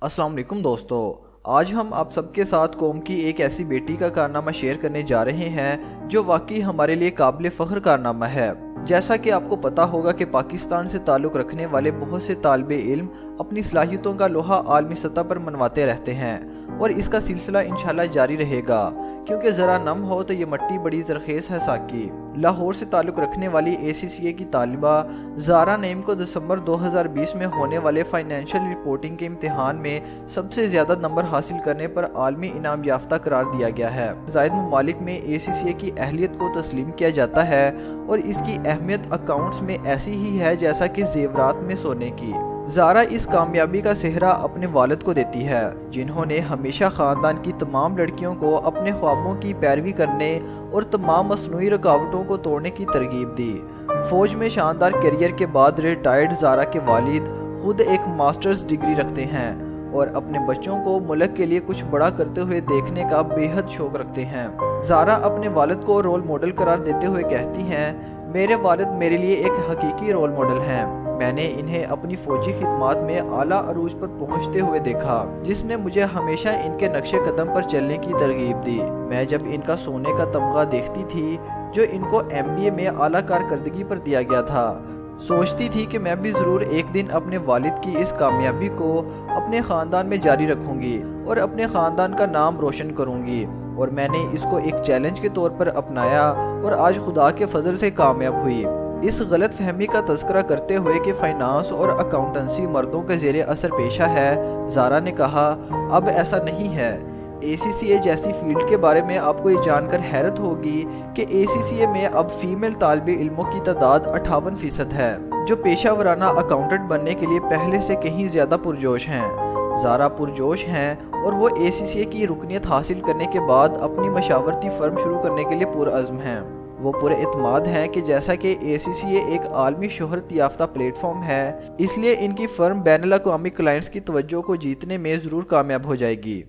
السلام علیکم دوستو، آج ہم آپ سب کے ساتھ قوم کی ایک ایسی بیٹی کا کارنامہ شیئر کرنے جا رہے ہیں جو واقعی ہمارے لیے قابل فخر کارنامہ ہے۔ جیسا کہ آپ کو پتا ہوگا کہ پاکستان سے تعلق رکھنے والے بہت سے طالب علم اپنی صلاحیتوں کا لوہا عالمی سطح پر منواتے رہتے ہیں اور اس کا سلسلہ انشاءاللہ جاری رہے گا، کیونکہ ذرا نم ہو تو یہ مٹی بڑی زرخیز ہے ساکی۔ لاہور سے تعلق رکھنے والی ACCA کی طالبہ زارا نعیم کو دسمبر 2020 میں ہونے والے فائنینشیل رپورٹنگ کے امتحان میں سب سے زیادہ نمبر حاصل کرنے پر عالمی انعام یافتہ قرار دیا گیا ہے۔ زائد ممالک میں ACCA کی اہلیت کو تسلیم کیا جاتا ہے اور اس کی اہمیت اکاؤنٹس میں ایسی ہی ہے جیسا کہ زیورات میں سونے کی۔ زارا اس کامیابی کا سہرا اپنے والد کو دیتی ہے، جنہوں نے ہمیشہ خاندان کی تمام لڑکیوں کو اپنے خوابوں کی پیروی کرنے اور تمام مصنوعی رکاوٹوں کو توڑنے کی ترغیب دی۔ فوج میں شاندار کیریئر کے بعد ریٹائرڈ زارا کے والد خود ایک ماسٹرز ڈگری رکھتے ہیں اور اپنے بچوں کو ملک کے لیے کچھ بڑا کرتے ہوئے دیکھنے کا بے حد شوق رکھتے ہیں۔ زارا اپنے والد کو رول ماڈل قرار دیتے ہوئے کہتی ہیں، میرے والد میرے لیے ایک حقیقی رول ماڈل ہیں۔ میں نے انہیں اپنی فوجی خدمات میں اعلیٰ عروج پر پہنچتے ہوئے دیکھا، جس نے مجھے ہمیشہ ان کے نقش قدم پر چلنے کی ترغیب دی۔ میں جب ان کا سونے کا تمغہ دیکھتی تھی جو ان کو MBA میں اعلیٰ کارکردگی پر دیا گیا تھا، سوچتی تھی کہ میں بھی ضرور ایک دن اپنے والد کی اس کامیابی کو اپنے خاندان میں جاری رکھوں گی اور اپنے خاندان کا نام روشن کروں گی، اور میں نے اس کو ایک چیلنج کے طور پر اپنایا اور آج خدا کے فضل سے کامیاب ہوئی۔ اس غلط فہمی کا تذکرہ کرتے ہوئے کہ فائنانس اور اکاؤنٹنسی مردوں کے زیر اثر پیشہ ہے، زارا نے کہا، اب ایسا نہیں ہے۔ ACCA جیسی فیلڈ کے بارے میں آپ کو یہ جان کر حیرت ہوگی کہ ACCA میں اب فیمیل طالب علموں کی تعداد 58% ہے، جو پیشہ ورانہ اکاؤنٹنٹ بننے کے لیے پہلے سے کہیں زیادہ پرجوش ہیں۔ زارا پرجوش ہیں اور وہ ACCA کی رکنیت حاصل کرنے کے بعد اپنی مشاورتی فرم شروع کرنے کے لیے پرعزم ہیں۔ وہ پورے اعتماد ہیں کہ جیسا کہ ACCA ایک عالمی شہرت یافتہ پلیٹ فارم ہے، اس لیے ان کی فرم بین الاقوامی کلائنٹس کی توجہ کو جیتنے میں ضرور کامیاب ہو جائے گی۔